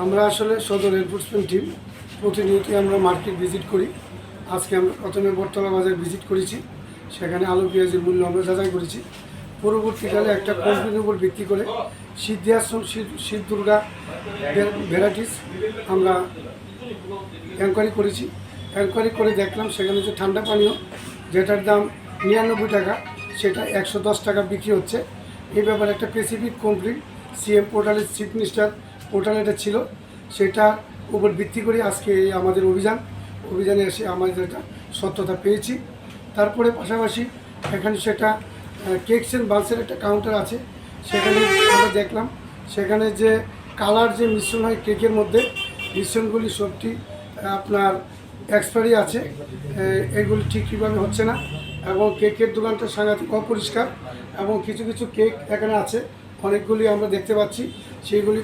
আমরা আসলে সদর এনফোর্সমেন্ট টিম প্রতিনিয়তই আমরা মার্কেট ভিজিট করি। আজকে আমরা প্রথমে বটতলা বাজার ভিজিট করেছি, সেখানে আলু পেঁয়াজের মূল্য আমরা যাচাই করেছি। পরবর্তীকালে একটা কোম্পানির উপর ভিত্তি করে সিদ্ধি আশ্রম শিব দুর্গা ভ্যারাইটিস আমরা এনকোয়ারি করেছি। এনকোয়ারি করে দেখলাম সেখানে যে ঠান্ডা পানীয় যেটার দাম 99 টাকা, সেটা 110 টাকা বিক্রি হচ্ছে। এই ব্যাপারে একটা স্পেসিফিক কমপ্লেন সিএম পোর্টালের চিফ মিনিস্টার পোর্টালে এটা ছিল, সেটার উপর ভিত্তি করে আজকে এই আমাদের অভিযানে এসে আমাদের এটা সত্যতা পেয়েছি। তারপরে পাশাপাশি এখানে সেটা কেকস অ্যান্ড বান্সের একটা কাউন্টার আছে, সেখানে আমরা দেখলাম সেখানে যে কালার যে মিশ্রণ হয় কেকের মধ্যে, মিশ্রণগুলি সবটি আপনার এক্সপায়ারি আছে, এগুলি ঠিকভাবে হচ্ছে না এবং কেকের দোকানটা সাংঘাতিক অপরিষ্কার এবং কিছু কিছু কেক এখানে আছে অনেকগুলি আমরা দেখতে পাচ্ছি, সেইগুলি